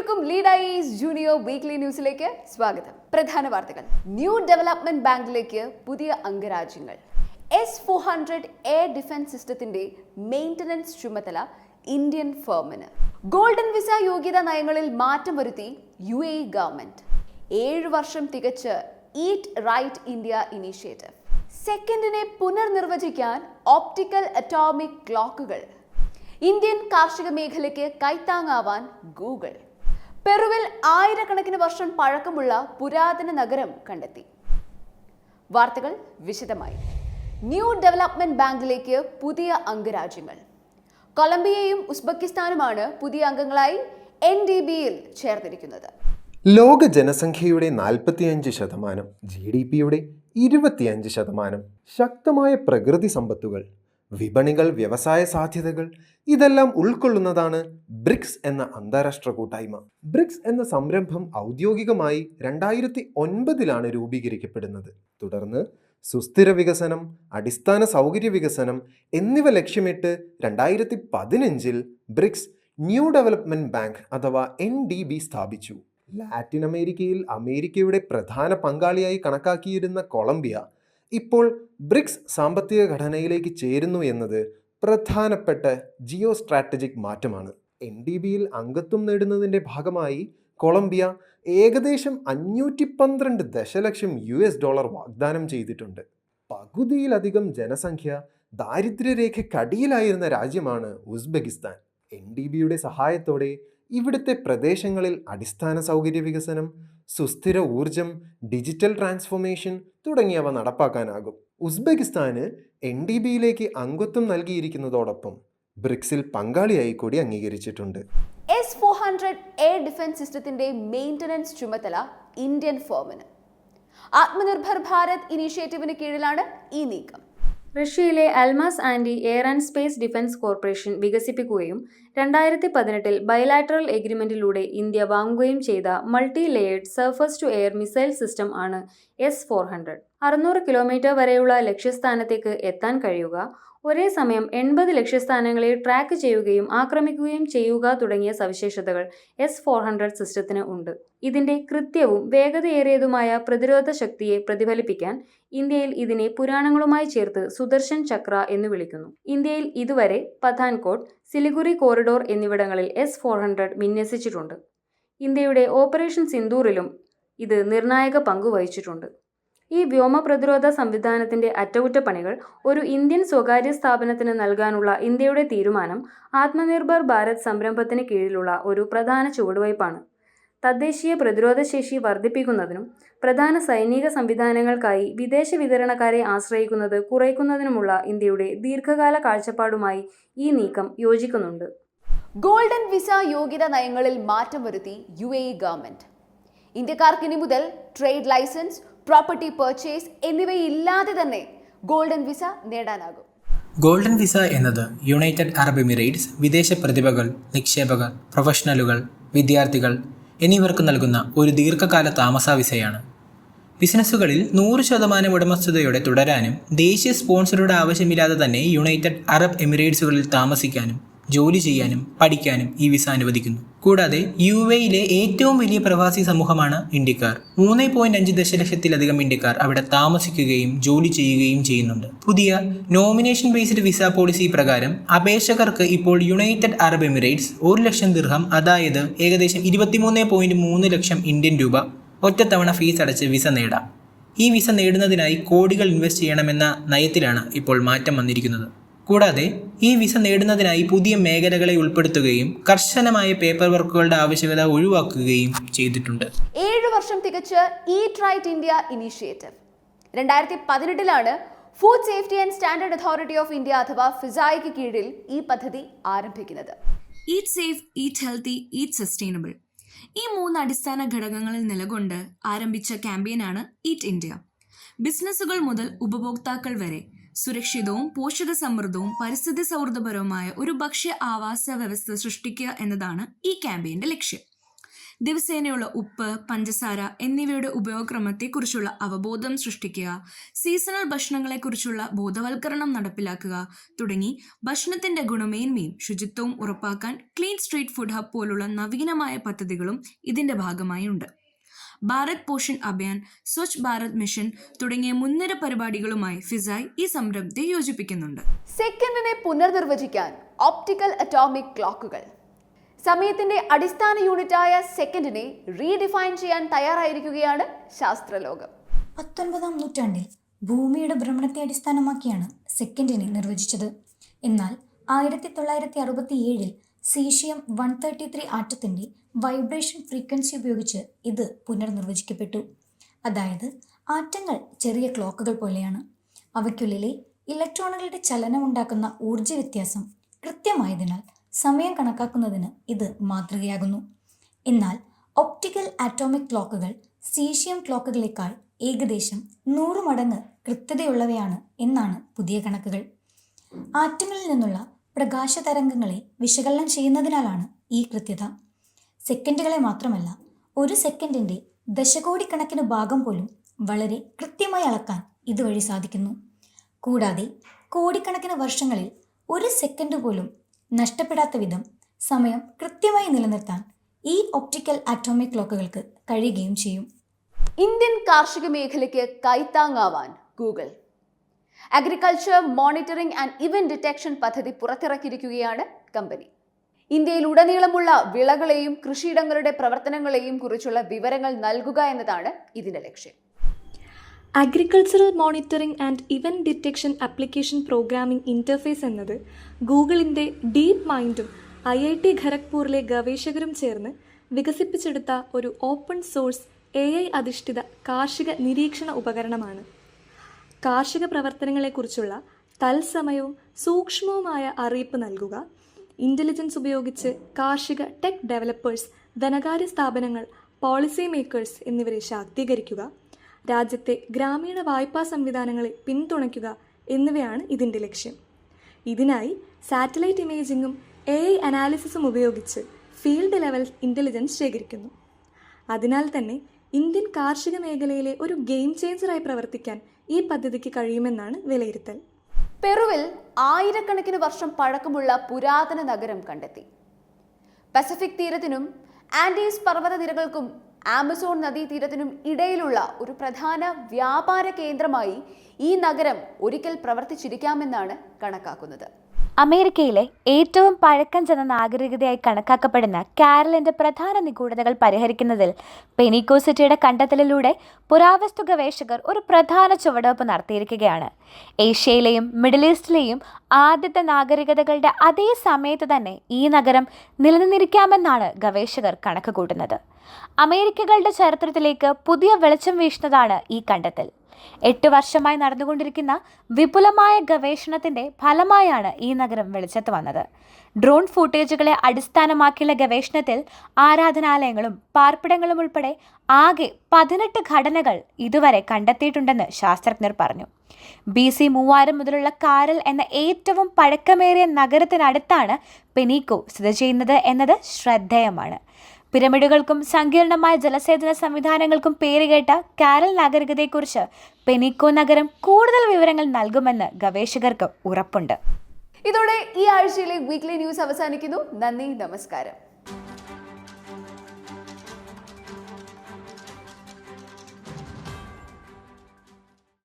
ഏവർക്കും lead ice junior weekly ന്യൂസിലേക്ക് സ്വാഗതം. പ്രധാന വാർത്തകൾ. ന്യൂ ഡെവലപ്മെന്റ് ബാങ്കിലേക്ക് പുതിയ അംഗരാജ്യങ്ങൾ. S-400 എയർ ഡിഫൻസ് സിസ്റ്റത്തിന്റെ മെയിന്റനൻസ് ചുമതല ഇന്ത്യൻ ഫേമിന്. ഗോൾഡൻ വിസ യോഗ്യതാ നയങ്ങളിൽ മാറ്റം വരുത്തി UAE ഗവൺമെന്റ്. 7 വർഷം തികച്ച് ഈറ്റ് റൈറ്റ് ഇന്ത്യ ഇനീഷ്യേറ്റീവ്. സെക്കൻഡിനെ പുനർനിർവചിക്കാൻ ഓപ്റ്റിക്കൽ അറ്റോമിക് ക്ലോക്കുകൾ. ഇന്ത്യൻ കാർഷിക മേഖലയ്ക്ക് കൈത്താങ്ങാവാൻ ഗൂഗിൾ. പെറുവിൽ ആയിരക്കണക്കിന് വർഷം പഴക്കമുള്ള പുരാതന നഗരം കണ്ടെത്തി. വാർത്തകൾ വിശദമായി. ന്യൂ ഡെവലപ്മെന്റ് ബാങ്കിലേക്ക് പുതിയ അംഗരാജ്യങ്ങൾ. കൊളംബിയയും ഉസ്ബെക്കിസ്ഥാനുമാണ് പുതിയ അംഗങ്ങളായി NDBയിൽ ചേർന്നിരിക്കുന്നത്. ലോക ജനസംഖ്യയുടെ 45%, GDPയുടെ 25%, ശക്തമായ പ്രകൃതി സമ്പത്തുകൾ, വിപണികൾ, വ്യവസായ സാധ്യതകൾ ഇതെല്ലാം ഉൾക്കൊള്ളുന്നതാണ് ബ്രിക്സ് എന്ന അന്താരാഷ്ട്ര കൂട്ടായ്മ. ബ്രിക്സ് എന്ന സംരംഭം ഔദ്യോഗികമായി 2009 രൂപീകരിക്കപ്പെടുന്നത്. തുടർന്ന് സുസ്ഥിര വികസനം, അടിസ്ഥാന സൗകര്യ വികസനം എന്നിവ ലക്ഷ്യമിട്ട് 2015 ബ്രിക്സ് ന്യൂ ഡെവലപ്മെന്റ് ബാങ്ക് അഥവാ NDB സ്ഥാപിച്ചു. ലാറ്റിൻ അമേരിക്കയിൽ അമേരിക്കയുടെ പ്രധാന പങ്കാളിയായി കണക്കാക്കിയിരുന്ന കൊളംബിയ ഇപ്പോൾ ബ്രിക്സ് സാമ്പത്തിക ഘടനയിലേക്ക് ചേരുന്നു എന്നത് പ്രധാനപ്പെട്ട ജിയോ സ്ട്രാറ്റജിക് മാറ്റമാണ്. NDBയിൽ അംഗത്വം നേടുന്നതിൻ്റെ ഭാഗമായി കൊളംബിയ ഏകദേശം $512 ദശലക്ഷം വാഗ്ദാനം ചെയ്തിട്ടുണ്ട്. പകുതിയിലധികം ജനസംഖ്യ ദാരിദ്ര്യരേഖയ്ക്കടിയിലായിരുന്ന രാജ്യമാണ് ഉസ്ബെക്കിസ്ഥാൻ. NDBയുടെ സഹായത്തോടെ ഇവിടുത്തെ പ്രദേശങ്ങളിൽ അടിസ്ഥാന സൗകര്യ വികസനം, സുസ്ഥിര ഊർജം, ഡിജിറ്റൽ ട്രാൻസ്ഫോർമേഷൻ തുടങ്ങിയവ നടപ്പാക്കാനാകും. ഉസ്ബെക്കിസ്ഥാന് NDBയിലേക്ക് അംഗത്വം നൽകിയിരിക്കുന്നതോടൊപ്പം ബ്രിക്സിൽ പങ്കാളിയായി കൂടി അംഗീകരിച്ചിട്ടുണ്ട്. S-400 എയർ ഡിഫൻസ് സിസ്റ്റത്തിന്റെ മെയിന്റനൻസ് ചുമതല ഇന്ത്യൻ ഫേമിന്. ആത്മനിർഭർ ഭാരത് ഇനീഷ്യേറ്റീവിന് കീഴിലാണ് ഈ നീക്കം. റഷ്യയിലെ Almaz anti air and space defence corporation വികസിപ്പിക്കുകയും 2018 ബൈലാറ്ററൽ എഗ്രിമെന്റിലൂടെ ഇന്ത്യ വാങ്ങുകയും ചെയ്ത multi layered surface to air missile system ആണ് S-400. 600 കിലോമീറ്റർ വരെയുള്ള ലക്ഷ്യസ്ഥാനത്തേക്ക് എത്താൻ കഴിയുക, ഒരേ സമയം 80 ലക്ഷ്യസ്ഥാനങ്ങളെ ട്രാക്ക് ചെയ്യുകയും ആക്രമിക്കുകയും ചെയ്യുക തുടങ്ങിയ സവിശേഷതകൾ S-400 സിസ്റ്റത്തിന് ഉണ്ട്. ഇതിന്റെ കൃത്യവും വേഗതയേറിയതുമായ പ്രതിരോധ ശക്തിയെ പ്രതിഫലിപ്പിക്കാൻ ഇന്ത്യയിൽ ഇതിനെ പുരാണങ്ങളുമായി ചേർത്ത് സുദർശൻ ചക്ര എന്ന് വിളിക്കുന്നു. ഇന്ത്യയിൽ ഇതുവരെ പഥാൻകോട്ട്, സിലിഗുരി കോറിഡോർ എന്നിവിടങ്ങളിൽ S-400 വിന്യസിച്ചിട്ടുണ്ട്. ഇന്ത്യയുടെ ഓപ്പറേഷൻ സിന്ദൂറിലും ഇത് നിർണായക പങ്ക് വഹിച്ചിട്ടുണ്ട്. ഈ വ്യോമ പ്രതിരോധ സംവിധാനത്തിന്റെ അറ്റകുറ്റപ്പണികൾ ഒരു ഇന്ത്യൻ സ്വകാര്യ സ്ഥാപനത്തിന് നൽകാനുള്ള ഇന്ത്യയുടെ തീരുമാനം ആത്മനിർഭർ ഭാരത് സംരംഭത്തിന് കീഴിലുള്ള ഒരു പ്രധാന ചുവടുവയ്പ്പാണ്. തദ്ദേശീയ പ്രതിരോധശേഷി വർദ്ധിപ്പിക്കുന്നതിനും പ്രധാന സൈനിക സംവിധാനങ്ങൾക്കായി വിദേശ വിതരണക്കാരെ ആശ്രയിക്കുന്നത് കുറയ്ക്കുന്നതിനുമുള്ള ഇന്ത്യയുടെ ദീർഘകാല കാഴ്ചപ്പാടുമായി ഈ നീക്കം യോജിക്കുന്നുണ്ട്. ഗോൾഡൻ വിസ യോഗ്യതാ നയങ്ങളിൽ മാറ്റം വരുത്തി UAE ഗവൺമെന്റ്. ഇന്ത്യക്കാർക്ക് ഇനി മുതൽ ട്രേഡ് ലൈസൻസ്, പ്രോപ്പർട്ടി പർച്ചേസ് എന്നിവയില്ലാതെ തന്നെ ഗോൾഡൻ വിസ നേടാനാകും. ഗോൾഡൻ വിസ എന്നത് യുണൈറ്റഡ് അറബ് എമിറേറ്റ്സ് വിദേശ പ്രതിഭകൾ, നിക്ഷേപകർ, പ്രൊഫഷണലുകൾ, വിദ്യാർത്ഥികൾ എന്നിവർക്ക് നൽകുന്ന ഒരു ദീർഘകാല താമസ വിസയാണ്. ബിസിനസ്സുകളിൽ 100% ഉടമസ്ഥതയോടെ തുടരാനും ദേശീയ സ്പോൺസറുടെ ആവശ്യമില്ലാതെ തന്നെ യുണൈറ്റഡ് അറബ് എമിറേറ്റ്സുകളിൽ താമസിക്കാനും ജോലി ചെയ്യാനും പഠിക്കാനും ഈ വിസ അനുവദിക്കുന്നു. കൂടാതെ UAEയിലെ ഏറ്റവും വലിയ പ്രവാസി സമൂഹമാണ് ഇന്ത്യക്കാർ. 3.5 ദശലക്ഷത്തിലധികം ഇന്ത്യക്കാർ അവിടെ താമസിക്കുകയും ജോലി ചെയ്യുകയും ചെയ്യുന്നുണ്ട്. പുതിയ നോമിനേഷൻ ബേസ്ഡ് വിസ പോളിസി പ്രകാരം അപേക്ഷകർക്ക് ഇപ്പോൾ യുണൈറ്റഡ് അറബ് എമിറേറ്റ്സ് 1 ലക്ഷം ദിർഹം, അതായത് ഏകദേശം 23.3 ലക്ഷം ഇന്ത്യൻ രൂപ ഒറ്റത്തവണ ഫീസ് അടച്ച് വിസ നേടാം. ഈ വിസ നേടുന്നതിനായി കോടികൾ ഇൻവെസ്റ്റ് ചെയ്യണമെന്ന നയത്തിലാണ് ഇപ്പോൾ മാറ്റം വന്നിരിക്കുന്നത്. കൂടാതെ ഈ വിസ നേടുന്നതിനായി പുതിയ മേഖലകളെ ഉൾപ്പെടുത്തുകയും കർശനമായ പേപ്പർ വർക്കുകളുടെ ആവശ്യകത ഒഴിവാക്കുകയും ചെയ്തിട്ടുണ്ട്. 7 വർഷം തികച്ച് eat right India initiative. 2018 food safety and standard authority of India അഥവാ ഫിസായ്ക്ക് കീഴിൽ ഈ പദ്ധതി ആരംഭിക്കുന്നത്. Eat safe, eat healthy, eat sustainable, ഈ 3 അടിസ്ഥാന ഘടകങ്ങളിൽ നിലകൊണ്ട് ആരംഭിച്ച ക്യാമ്പയിനാണ് ഈറ്റ് ഇന്ത്യ. ബിസിനസ്സുകൾ മുതൽ ഉപഭോക്താക്കൾ വരെ സുരക്ഷിതവും പോഷകസമൃദ്ധവും പരിസ്ഥിതി സൗഹൃദപരവുമായ ഒരു ഭക്ഷ്യ ആവാസ വ്യവസ്ഥ സൃഷ്ടിക്കുക എന്നതാണ് ഈ ക്യാമ്പയിന്റെ ലക്ഷ്യം. ദിവസേനയുള്ള ഉപ്പ്, പഞ്ചസാര എന്നിവയുടെ ഉപയോഗക്രമത്തെക്കുറിച്ചുള്ള അവബോധം സൃഷ്ടിക്കുക, സീസണൽ ഭക്ഷണങ്ങളെക്കുറിച്ചുള്ള ബോധവൽക്കരണം നടപ്പിലാക്കുക തുടങ്ങി ഭക്ഷണത്തിന്റെ ഗുണമേന്മയും ശുചിത്വവും ഉറപ്പാക്കാൻ ക്ലീൻ സ്ട്രീറ്റ് ഫുഡ് ഹബ് പോലുള്ള നവീനമായ പദ്ധതികളും ഇതിന്റെ ഭാഗമായുണ്ട്. ഭാരത് പോഷൻ അഭിയാൻ, സ്വച്ഛ് ഭാരത് മിഷൻ തുടങ്ങിയ മുൻനിര പരിപാടികളുമായി ഫിസായ് ഈ സംരംഭത്തെ യോജിപ്പിക്കുന്നുണ്ട്. സെക്കൻഡിനെ പുനർനിർവചിക്കാൻ ഒപ്റ്റിക്കൽ അറ്റോമിക് ക്ലോക്കുകൾ. സമയത്തിന്റെ അടിസ്ഥാന യൂണിറ്റായ സെക്കൻഡിനെ റീഡിഫൈൻ ചെയ്യാൻ തയ്യാറായിരിക്കുകയാണ് ശാസ്ത്രലോകം. 19-ാം നൂറ്റാണ്ടിൽ ഭൂമിയുടെ ഭ്രമണത്തെ അടിസ്ഥാനമാക്കിയാണ് സെക്കൻഡിനെ നിർവചിച്ചത്. എന്നാൽ 1967-ൽ സീഷ്യം 133 ആറ്റത്തിന്റെ വൈബ്രേഷൻ ഫ്രീക്വൻസി ഉപയോഗിച്ച് ഇത് പുനർനിർവചിക്കപ്പെട്ടു. അതായത് ആറ്റങ്ങൾ ചെറിയ ക്ലോക്കുകൾ പോലെയാണ്. അവയ്ക്കുള്ളിലെ ഇലക്ട്രോണുകളുടെ ചലനമുണ്ടാക്കുന്ന ഊർജ്ജ വ്യത്യാസം കൃത്യമായതിനാൽ സമയം കണക്കാക്കുന്നതിന് ഇത് മാതൃകയാകുന്നു. എന്നാൽ ഒപ്റ്റിക്കൽ ആറ്റോമിക് ക്ലോക്കുകൾ സീഷ്യം ക്ലോക്കുകളേക്കാൾ ഏകദേശം 100 മടങ്ങ് കൃത്യതയുള്ളവയാണ് എന്നാണ് പുതിയ കണക്കുകൾ. ആറ്റങ്ങളിൽ നിന്നുള്ള പ്രകാശ തരംഗങ്ങളെ വിശകലനം ചെയ്യുന്നതിനാലാണ് ഈ കൃത്യത. സെക്കൻഡുകളെ മാത്രമല്ല, ഒരു സെക്കൻഡിന്റെ ദശകോടിക്കണക്കിന് ഭാഗം പോലും വളരെ കൃത്യമായി അളക്കാൻ ഇതുവഴി സാധിക്കുന്നു. കൂടാതെ കോടിക്കണക്കിന് വർഷങ്ങളിൽ ഒരു സെക്കൻഡ് പോലും നഷ്ടപ്പെടാത്ത വിധം സമയം കൃത്യമായി നിലനിർത്താൻ ഈ ഒപ്റ്റിക്കൽ ആറ്റോമിക് ക്ലോക്കുകൾക്ക് കഴിയുകയും ചെയ്യും. ഇന്ത്യൻ കാർഷിക മേഖലയ്ക്ക് കൈത്താങ്ങാവാൻ Google agriculture monitoring and event detection പദ്ധതി പുറത്തിറക്കിയിരിക്കുകയാണ് കമ്പനി. ഇന്ത്യയിലുടനീളമുള്ള വിളകളെയും കൃഷിയിടങ്ങളുടെ പ്രവർത്തനങ്ങളെയും കുറിച്ചുള്ള വിവരങ്ങൾ നൽകുക എന്നതാണ് ഇതിന്റെ ലക്ഷ്യം. Agricultural monitoring and event detection application programming interface എന്നത് ഗൂഗിളിന്റെ ഡീപ് മൈൻഡും IIT ഖരഗ്പൂരിലെ ഗവേഷകരും ചേർന്ന് വികസിപ്പിച്ചെടുത്ത ഒരു ഓപ്പൺ സോഴ്സ് AI അധിഷ്ഠിത കാർഷിക നിരീക്ഷണ ഉപകരണമാണ്. കാർഷിക പ്രവർത്തനങ്ങളെക്കുറിച്ചുള്ള തത്സമയവും സൂക്ഷ്മവുമായ അറിയിപ്പ് നൽകുക, ഇൻ്റലിജൻസ് ഉപയോഗിച്ച് കാർഷിക ടെക് ഡെവലപ്പേഴ്സ്, ധനകാര്യ സ്ഥാപനങ്ങൾ, പോളിസി മേക്കേഴ്സ് എന്നിവരെ ശാക്തീകരിക്കുക, രാജ്യത്തെ ഗ്രാമീണ വായ്പാ സംവിധാനങ്ങളെ പിന്തുണയ്ക്കുക എന്നിവയാണ് ഇതിൻ്റെ ലക്ഷ്യം. ഇതിനായി സാറ്റലൈറ്റ് ഇമേജിങ്ങും AI അനാലിസിസും ഉപയോഗിച്ച് ഫീൽഡ് ലെവൽ ഇൻ്റലിജൻസ് ശേഖരിക്കുന്നു. അതിനാൽ തന്നെ ഇന്ത്യൻ കാർഷിക മേഖലയിലെ ഒരു ഗെയിം ചേഞ്ചറായി പ്രവർത്തിക്കാൻ ഈ പദ്ധതിക്ക് കഴിയുമെന്നാണ് വിലയിരുത്തൽ. പെറുവിൽ ആയിരക്കണക്കിന് വർഷം പഴക്കമുള്ള പുരാതന നഗരം കണ്ടെത്തി. പസഫിക് തീരത്തിനും ആൻഡീസ് പർവ്വതനിരകൾക്കും ആമസോൺ നദീതീരത്തിനും ഇടയിലുള്ള ഒരു പ്രധാന വ്യാപാര കേന്ദ്രമായി ഈ നഗരം ഒരിക്കൽ പ്രവർത്തിച്ചിരിക്കാമെന്നാണ് കണക്കാക്കുന്നത്. അമേരിക്കയിലെ ഏറ്റവും പഴക്കം ചെന്ന നാഗരികതയായി കണക്കാക്കപ്പെടുന്ന കാരലിൻ്റെ പ്രധാന നിഗൂഢതകൾ പരിഹരിക്കുന്നതിൽ പെനിക്കോ സിറ്റിയുടെ കണ്ടെത്തലിലൂടെ പുരാവസ്തു ഗവേഷകർ ഒരു പ്രധാന ചുവടുവയ്പ് നടത്തിയിരിക്കുകയാണ്. ഏഷ്യയിലെയും മിഡിൽ ഈസ്റ്റിലെയും ആദ്യത്തെ നാഗരികതകളുടെ അതേ സമയത്ത് തന്നെ ഈ നഗരം നിലനിന്നിരിക്കാമെന്നാണ് ഗവേഷകർ കണക്ക് കൂട്ടുന്നത്. അമേരിക്കകളുടെ ചരിത്രത്തിലേക്ക് പുതിയ വെളിച്ചം വീശുന്നതാണ് ഈ കണ്ടെത്തൽ. 8 വർഷമായി നടന്നുകൊണ്ടിരിക്കുന്ന വിപുലമായ ഗവേഷണത്തിന്റെ ഫലമായാണ് ഈ നഗരം വെളിച്ചത്ത് വന്നത്. ഡ്രോൺ ഫൂട്ടേജുകളെ അടിസ്ഥാനമാക്കിയുള്ള ഗവേഷണത്തിൽ ആരാധനാലയങ്ങളും പാർപ്പിടങ്ങളും ഉൾപ്പെടെ ആകെ 18 ഘടനകൾ ഇതുവരെ കണ്ടെത്തിയിട്ടുണ്ടെന്ന് ശാസ്ത്രജ്ഞർ പറഞ്ഞു. BC 3000 മുതലുള്ള കാരൽ എന്ന ഏറ്റവും പഴക്കമേറിയ നഗരത്തിനടുത്താണ് പെനിക്കോ സ്ഥിതി ചെയ്യുന്നത് എന്നത് ശ്രദ്ധേയമാണ്. പിരമിഡുകൾക്കും സങ്കീർണമായ ജലസേചന സംവിധാനങ്ങൾക്കും പേരുകേട്ട കാരൽ നാഗരികതയെക്കുറിച്ച് പെനിക്കോ നഗരം കൂടുതൽ വിവരങ്ങൾ നൽകുമെന്ന് ഗവേഷകർക്ക് ഉറപ്പുണ്ട്. ഇതോടെ ഈ ആഴ്ചയിലെ വീക്ക്ലി ന്യൂസ് അവസാനിക്കുന്നു. നന്ദി, നമസ്കാരം.